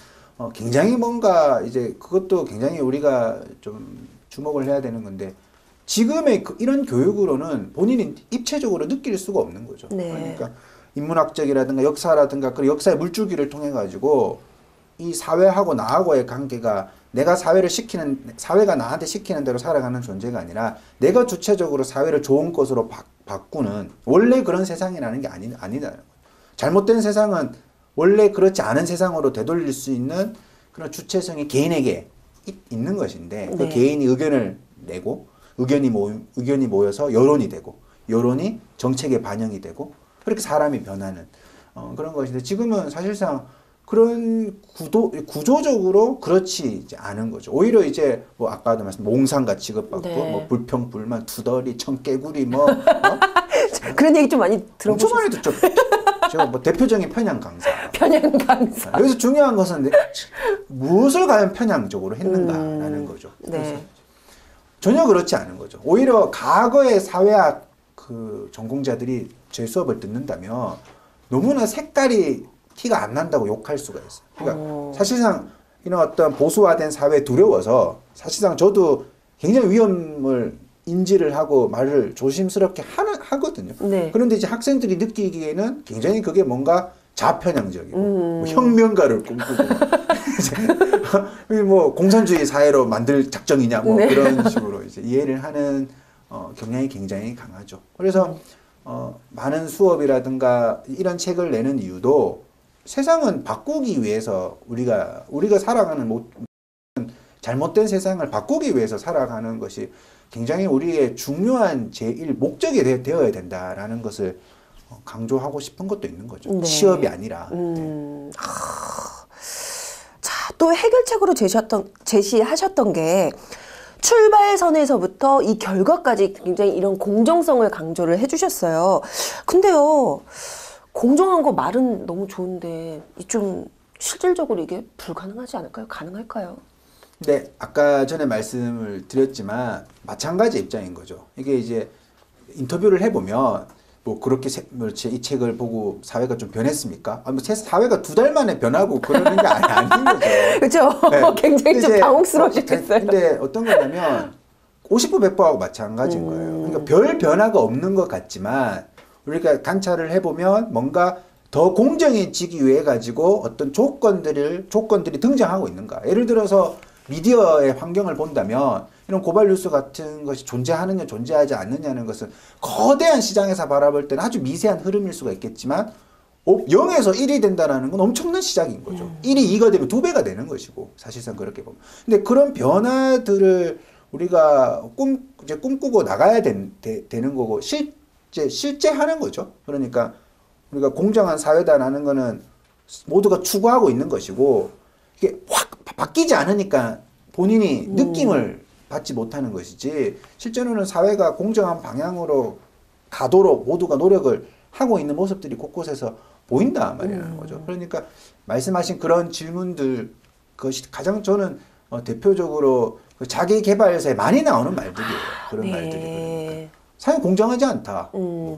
[SPEAKER 9] 굉장히 뭔가 이제 그것도 굉장히 우리가 좀 주목을 해야 되는 건데 지금의 이런 교육으로는 본인이 입체적으로 느낄 수가 없는 거죠.
[SPEAKER 8] 네.
[SPEAKER 9] 그러니까 인문학적이라든가 역사라든가 그 역사의 물줄기를 통해 가지고 이 사회하고 나하고의 관계가 내가 사회가 나한테 시키는 대로 살아가는 존재가 아니라 내가 주체적으로 사회를 좋은 것으로 바꾸는 원래 그런 세상이라는 게 아니다는 거예요. 잘못된 세상은 원래 그렇지 않은 세상으로 되돌릴 수 있는 그런 주체성이 개인에게 있는 것인데 그
[SPEAKER 8] 네.
[SPEAKER 9] 개인이 의견을 내고 의견이 모여서 여론이 되고 여론이 정책에 반영이 되고 그렇게 사람이 변하는 그런 것인데 지금은 사실상 그런 구조적으로 그렇지 않은 거죠. 오히려 이제 뭐 아까도 말씀드린 몽상가 취급받고
[SPEAKER 8] 네.
[SPEAKER 9] 뭐 불평, 불만, 투덜이, 청개구리 뭐
[SPEAKER 8] 그런 얘기 좀 많이
[SPEAKER 9] 엄청
[SPEAKER 8] 들어보셨어요?
[SPEAKER 9] 많이 듣죠. 제가 뭐 대표적인 편향 강사.
[SPEAKER 8] 편향 강사.
[SPEAKER 9] 여기서 중요한 것은 무엇을 과연 편향적으로 했는가라는 거죠.
[SPEAKER 8] 네.
[SPEAKER 9] 전혀 그렇지 않은 거죠. 오히려 과거의 사회학 그 전공자들이 제 수업을 듣는다면 너무나 색깔이 티가 안 난다고 욕할 수가 있어요. 그러니까 사실상 이런 어떤 보수화된 사회에 두려워서 사실상 저도 굉장히 위험을 인지를 하고 말을 조심스럽게 하거든요.
[SPEAKER 8] 네.
[SPEAKER 9] 그런데 이제 학생들이 느끼기에는 굉장히 그게 뭔가 좌편향적이고 뭐 혁명가를 꿈꾸고 뭐 공산주의 사회로 만들 작정이냐 뭐
[SPEAKER 8] 네.
[SPEAKER 9] 그런 식으로 이제 이해를 하는 경향이 굉장히 강하죠. 그래서 많은 수업이라든가 이런 책을 내는 이유도 세상은 바꾸기 위해서 우리가 살아가는 잘못된 세상을 바꾸기 위해서 살아가는 것이 굉장히 우리의 중요한 제1 목적이 되어야 된다라는 것을 강조하고 싶은 것도 있는 거죠.
[SPEAKER 8] 네.
[SPEAKER 9] 취업이 아니라.
[SPEAKER 8] 자, 또 해결책으로 제시하셨던 게 출발선에서부터 이 결과까지 굉장히 이런 공정성을 강조를 해주셨어요. 근데요, 공정한 거 말은 너무 좋은데 좀 실질적으로 이게 불가능하지 않을까요? 가능할까요?
[SPEAKER 9] 네, 아까 전에 말씀을 드렸지만 마찬가지 입장인 거죠. 이게 이제 인터뷰를 해보면 뭐 그렇게 이 책을 보고 사회가 좀 변했습니까? 뭐 사회가 2달 만에 변하고 그러는 게 아닌 거죠.
[SPEAKER 8] 그렇죠.
[SPEAKER 9] 네.
[SPEAKER 8] 굉장히 좀 당혹스러우셨겠어요.
[SPEAKER 9] 근데 어떤 거냐면 50부 100부하고 마찬가지인 거예요. 그러니까 별 변화가 없는 것 같지만 우리가 관찰을 해보면 뭔가 더 공정해지기 위해 가지고 어떤 조건들이 등장하고 있는가. 예를 들어서 미디어의 환경을 본다면 이런 고발 뉴스 같은 것이 존재하느냐 존재하지 않느냐는 것은 거대한 시장에서 바라볼 때는 아주 미세한 흐름일 수가 있겠지만 0에서 1이 된다는 건 엄청난 시작인 거죠. 1이 2가 되면 2배가 되는 것이고 사실상 그렇게 보면. 근데 그런 변화들을 우리가 꿈꾸고 나가야 되는 거고 실제 하는 거죠. 그러니까 우리가 공정한 사회다라는 거는 모두가 추구하고 있는 것이고 이게 확 바뀌지 않으니까 본인이 느낌을 받지 못하는 것이지 실제로는 사회가 공정한 방향으로 가도록 모두가 노력을 하고 있는 모습들이 곳곳에서 보인다 말이라는 거죠. 그러니까 말씀하신 그런 질문들 그것이 가장 저는 대표적으로 자기 개발서에 많이 나오는 말들이에요. 그런 말들이. 그러니까. 사회 공정하지 않다.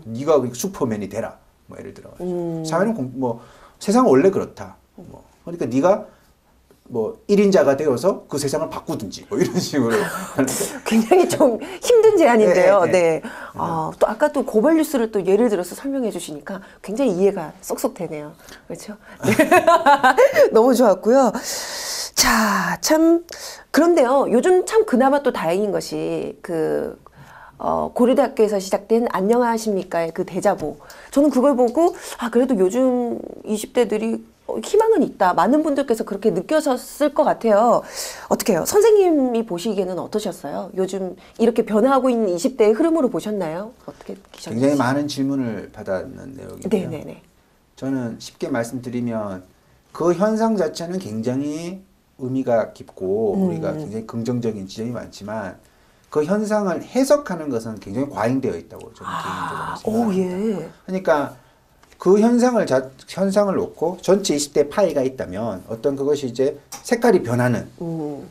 [SPEAKER 9] 네가 슈퍼맨이 되라. 뭐 예를 들어. 사회는 뭐 세상은 원래 그렇다. 뭐 그러니까 네가 뭐 1인자가 되어서 그 세상을 바꾸든지 뭐 이런 식으로
[SPEAKER 8] 굉장히 좀 힘든 제안인데요. 네. 또 아까 또 고발 뉴스를 또 예를 들어서 설명해 주시니까 굉장히 이해가 쏙쏙 되네요. 그렇죠? 네. 너무 좋았고요. 자, 참 그런데요. 요즘 참 그나마 또 다행인 것이 고려대학교에서 시작된 안녕하십니까의 그 대자보. 저는 그걸 보고 그래도 요즘 20대들이 희망은 있다. 많은 분들께서 그렇게 느껴졌을 것 같아요. 어떻게 해요? 선생님이 보시기에는 어떠셨어요? 요즘 이렇게 변화하고 있는 20대의 흐름으로 보셨나요? 어떻게 기셨나요?
[SPEAKER 9] 굉장히 많은 질문을 받았는 내용인데요.
[SPEAKER 8] 네네네.
[SPEAKER 9] 저는 쉽게 말씀드리면 그 현상 자체는 굉장히 의미가 깊고 우리가 굉장히 긍정적인 지점이 많지만 그 현상을 해석하는 것은 굉장히 과잉되어 있다고 저는 개인적으로 생각합니다.
[SPEAKER 8] 예.
[SPEAKER 9] 그러니까 그 현상을 놓고 전체 20대 파이가 있다면 어떤 그것이 이제 색깔이 변하는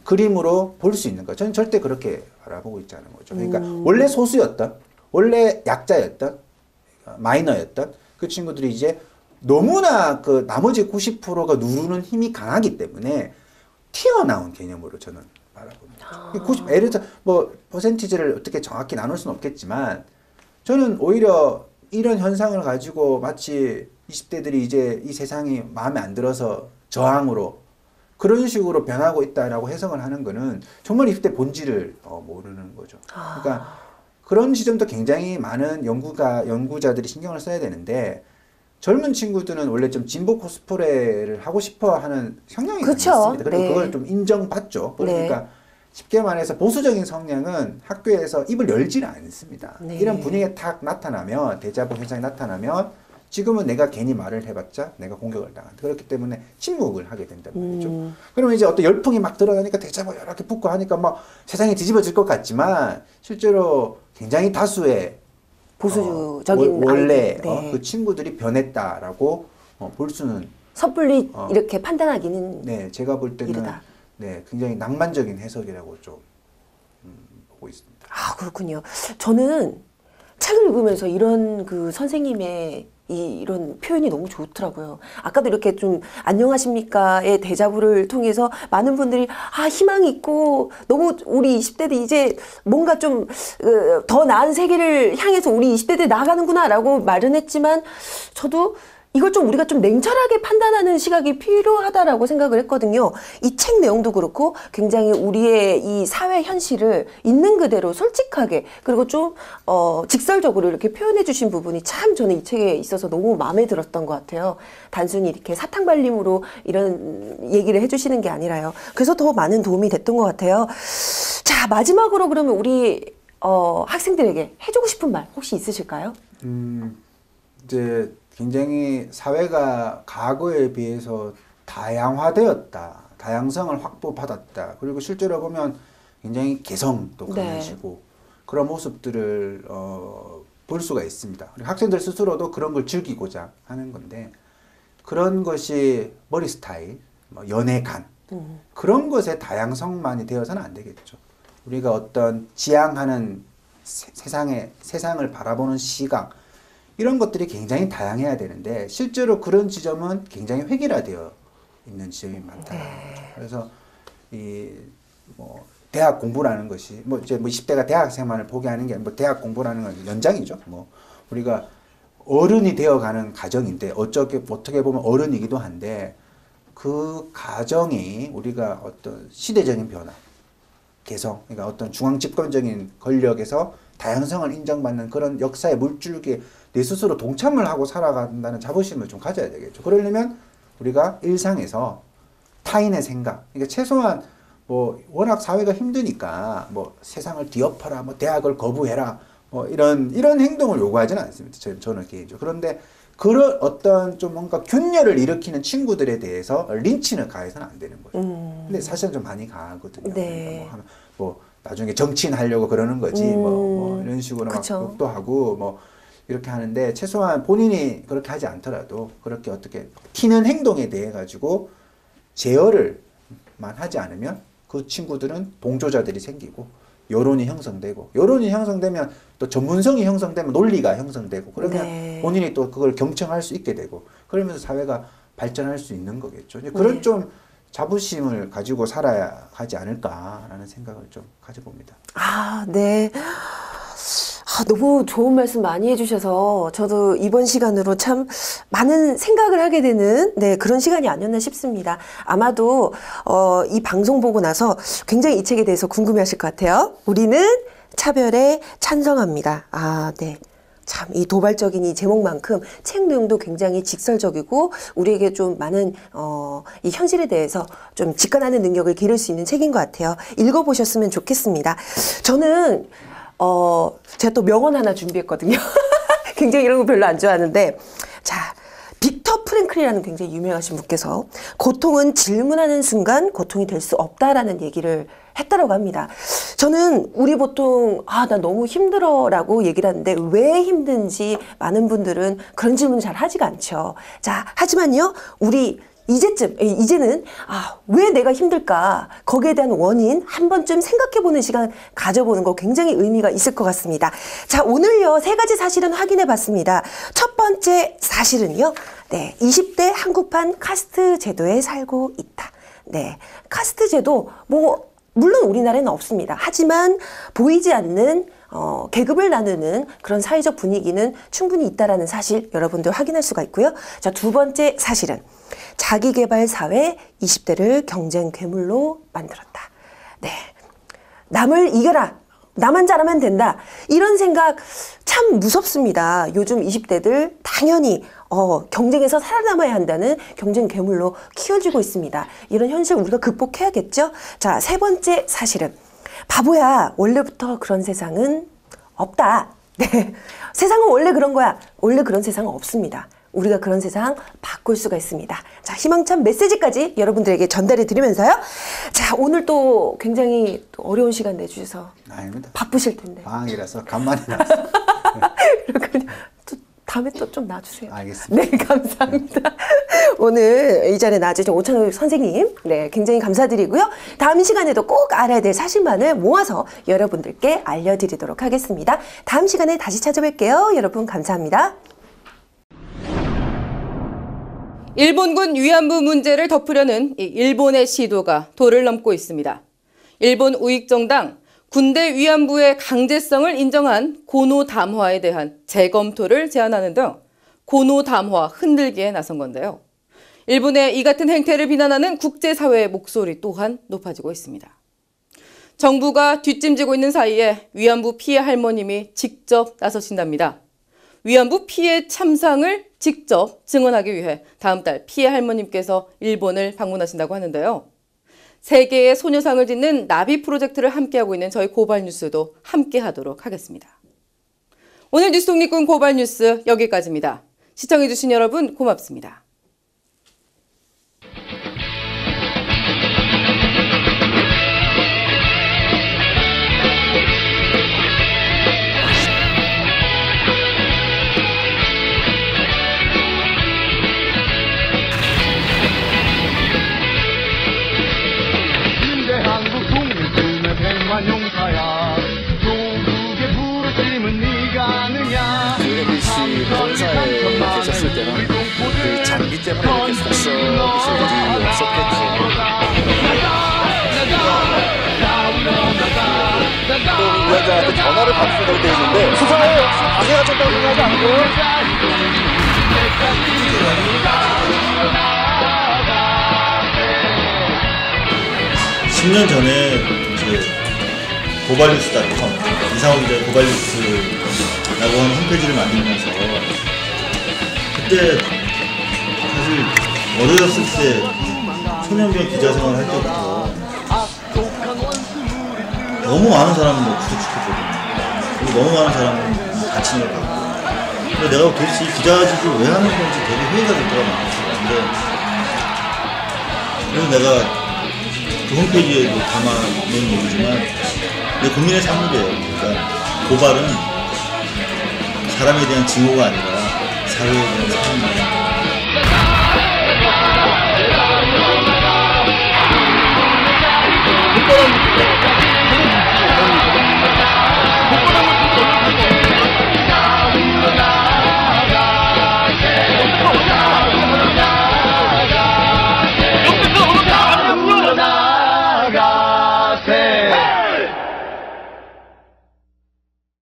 [SPEAKER 9] 그림으로 볼 수 있는 거. 저는 절대 그렇게 바라보고 있지 않은 거죠. 그러니까 원래 소수였던, 원래 약자였던, 마이너였던 그 친구들이 이제 너무나 그 나머지 90%가 누르는 힘이 강하기 때문에 튀어나온 개념으로 저는 바라봅니다. 예를 들어 뭐 퍼센티지를 어떻게 정확히 나눌 수는 없겠지만 저는 오히려 이런 현상을 가지고 마치 20대들이 이제 이 세상이 마음에 안 들어서 저항으로 그런 식으로 변하고 있다라고 해석을 하는 거는 정말 20대 본질을 모르는 거죠. 그러니까 그런 지점도 굉장히 많은 연구자들이 신경을 써야 되는데 젊은 친구들은 원래 좀 진보 코스프레를 하고 싶어 하는 성향이 있습니다. 그리고
[SPEAKER 8] 네.
[SPEAKER 9] 그걸 좀 인정받죠. 그러니까 네. 쉽게 말해서 보수적인 성향은 학교에서 입을 열지를 않습니다.
[SPEAKER 8] 네.
[SPEAKER 9] 이런 분위기가 탁 나타나면, 대자보 현상이 나타나면 지금은 내가 괜히 말을 해봤자 내가 공격을 당한다. 그렇기 때문에 침묵을 하게 된단 말이죠. 그러면 이제 어떤 열풍이 막 드러나니까 대자보 여러 개 붙고 하니까 막 세상이 뒤집어질 것 같지만 실제로 굉장히 다수의
[SPEAKER 8] 보수적인
[SPEAKER 9] 원래
[SPEAKER 8] 네.
[SPEAKER 9] 그 친구들이 변했다라고 볼 수는
[SPEAKER 8] 섣불리 이렇게 판단하기는
[SPEAKER 9] 네, 제가 볼 때는
[SPEAKER 8] 이르다.
[SPEAKER 9] 네, 굉장히 낭만적인 해석이라고 좀 보고 있습니다.
[SPEAKER 8] 그렇군요. 저는 책을 읽으면서 이런 그 선생님의 이런 표현이 너무 좋더라고요. 아까도 이렇게 좀 안녕하십니까의 대자보를 통해서 많은 분들이 희망이 있고 너무 우리 20대들 이제 뭔가 좀 더 나은 세계를 향해서 우리 20대들 나아가는구나 라고 말은 했지만 저도 이걸 좀 우리가 좀 냉철하게 판단하는 시각이 필요하다라고 생각을 했거든요. 이 책 내용도 그렇고 굉장히 우리의 이 사회 현실을 있는 그대로 솔직하게 그리고 좀 직설적으로 이렇게 표현해 주신 부분이 참 저는 이 책에 있어서 너무 마음에 들었던 것 같아요. 단순히 이렇게 사탕발림으로 이런 얘기를 해주시는 게 아니라요. 그래서 더 많은 도움이 됐던 것 같아요. 자, 마지막으로 그러면 우리 학생들에게 해주고 싶은 말 혹시 있으실까요?
[SPEAKER 9] 이제 굉장히 사회가 과거에 비해서 다양화되었다. 다양성을 확보받았다. 그리고 실제로 보면 굉장히 개성도 강해지고 네. 그런 모습들을 볼 수가 있습니다. 학생들 스스로도 그런 걸 즐기고자 하는 건데 그런 것이 머리 스타일, 연애관 그런 것의 다양성만이 되어서는 안 되겠죠. 우리가 어떤 지향하는 세상을 바라보는 시각 이런 것들이 굉장히 다양해야 되는데 실제로 그런 지점은 굉장히 획일화되어 있는 지점이 많다는 거죠. 그래서 대학 공부라는 것이 이제 20대가 대학생만을 포기하는 게 대학 공부라는 건 연장이죠. 우리가 어른이 되어가는 과정인데 어떻게 보면 어른이기도 한데 그 과정이 우리가 어떤 시대적인 변화, 개성, 그러니까 어떤 중앙 집권적인 권력에서 다양성을 인정받는 그런 역사의 물줄기에 내 스스로 동참을 하고 살아간다는 자부심을 좀 가져야 되겠죠. 그러려면 우리가 일상에서 타인의 생각, 그러니까 최소한 워낙 사회가 힘드니까 세상을 뒤엎어라, 대학을 거부해라, 이런 행동을 요구하지는 않습니다. 저는 개인적으로. 그런데 그런 어떤 좀 뭔가 균열을 일으키는 친구들에 대해서 린치는 가해서는 안 되는 거죠. 근데 사실은 좀 많이 가하거든요.
[SPEAKER 8] 네.
[SPEAKER 9] 그러니까 뭐 나중에 정치인 하려고 그러는 거지 뭐 이런 식으로 막 욕도 하고 뭐 이렇게 하는데 최소한 본인이 그렇게 하지 않더라도 그렇게 어떻게 튀는 행동에 대해 가지고 제어를만 하지 않으면 그 친구들은 동조자들이 생기고 여론이 형성되고 여론이 형성되면 또 전문성이 형성되면 논리가 형성되고 그러면
[SPEAKER 8] 네.
[SPEAKER 9] 본인이 또 그걸 경청할 수 있게 되고 그러면서 사회가 발전할 수 있는 거겠죠. 그런 좀 자부심을 가지고 살아야 하지 않을까라는 생각을 좀 가져봅니다.
[SPEAKER 8] 아, 네. 아, 너무 좋은 말씀 많이 해주셔서 저도 이번 시간으로 참 많은 생각을 하게 되는 그런 시간이 아니었나 싶습니다. 아마도 이 방송 보고 나서 굉장히 이 책에 대해서 궁금해하실 것 같아요. 우리는 차별에 찬성합니다. 아, 네. 참, 이 도발적인 이 제목만큼 책 내용도 굉장히 직설적이고 우리에게 좀 많은 이 현실에 대해서 좀 직관하는 능력을 기를 수 있는 책인 것 같아요. 읽어보셨으면 좋겠습니다. 저는 제가 또 명언 하나 준비했거든요. 굉장히 이런 거 별로 안 좋아하는데, 자, 빅터 프랭클이라는 굉장히 유명하신 분께서 고통은 질문하는 순간 고통이 될 수 없다라는 얘기를 했다라고 합니다. 저는 우리 보통 나 너무 힘들어 라고 얘기를 하는데 왜 힘든지 많은 분들은 그런 질문 잘 하지가 않죠. 자, 하지만요, 우리 이제는 왜 내가 힘들까? 거기에 대한 원인 한 번쯤 생각해보는 시간 가져보는 거 굉장히 의미가 있을 것 같습니다. 자, 오늘요 3가지 사실은 확인해봤습니다. 첫 번째 사실은요, 20대 한국판 카스트 제도에 살고 있다. 네, 카스트 제도 물론 우리나라에는 없습니다. 하지만 보이지 않는 계급을 나누는 그런 사회적 분위기는 충분히 있다라는 사실 여러분들 확인할 수가 있고요. 자, 두 번째 사실은 자기개발 사회 20대를 경쟁 괴물로 만들었다. 네, 남을 이겨라. 나만 잘하면 된다. 이런 생각 참 무섭습니다. 요즘 20대들 당연히 경쟁에서 살아남아야 한다는 경쟁 괴물로 키워지고 있습니다. 이런 현실 우리가 극복해야겠죠? 자, 세 번째 사실은 바보야. 원래부터 그런 세상은 없다. 네, 세상은 원래 그런 거야. 원래 그런 세상은 없습니다. 우리가 그런 세상 바꿀 수가 있습니다. 자, 희망찬 메시지까지 여러분들에게 전달해 드리면서요. 자, 오늘 또 굉장히 또 어려운 시간 내주셔서
[SPEAKER 9] 아닙니다.
[SPEAKER 8] 바쁘실 텐데.
[SPEAKER 9] 방학이라서 간만에 나왔어요.
[SPEAKER 8] 그렇군요. 또 다음에 또 좀 놔주세요.
[SPEAKER 9] 알겠습니다.
[SPEAKER 8] 네, 감사합니다. 오늘 이 자리에 나와주신 오찬호 선생님, 네, 굉장히 감사드리고요. 다음 시간에도 꼭 알아야 될 사실만을 모아서 여러분들께 알려드리도록 하겠습니다. 다음 시간에 다시 찾아뵐게요. 여러분 감사합니다.
[SPEAKER 1] 일본군 위안부 문제를 덮으려는 일본의 시도가 도를 넘고 있습니다. 일본 우익정당 군대 위안부의 강제성을 인정한 고노담화에 대한 재검토를 제안하는 등 고노담화 흔들기에 나선 건데요. 일본의 이 같은 행태를 비난하는 국제사회의 목소리 또한 높아지고 있습니다. 정부가 뒷짐지고 있는 사이에 위안부 피해 할머님이 직접 나서신답니다. 위안부 피해 참상을 직접 증언하기 위해 다음 달 피해 할머님께서 일본을 방문하신다고 하는데요. 세계의 소녀상을 짓는 나비 프로젝트를 함께하고 있는 저희 고발뉴스도 함께하도록 하겠습니다. 오늘 뉴스 독립군 고발뉴스 여기까지입니다. 시청해주신 여러분 고맙습니다.
[SPEAKER 10] 용사야 조국의 부르심은 네가 아느냐
[SPEAKER 11] MBC 본사에 계셨을 때는 그 장기 때문에 이렇게 속썩이실 일이 없었겠죠. 또 위원장한테 전화를 받으셔도 돼 있는데 수사에 방해가 쳤다고 생각하지 않고요.
[SPEAKER 12] 10년 전에 고발뉴스닷컴 이상호 기자의 고발뉴스라고 하는 홈페이지를 만들면서 그때 사실 어려졌을 때 초년병 기자 생활을 할 때부터 너무 많은 사람을 구속시켰거든요. 그리고 너무 많은 사람을 다친 걸 봤고 그래서 내가 도대체 이 기자직을 왜 하는 건지 되게 회의가 될 때가 많았어요. 그래서 내가 그 홈페이지에도 담아놓은 얘기지만 내 국민의 산물이에요. 그러니까 고발은 사람에 대한 징후가 아니라 사회에 대한 사물이에요.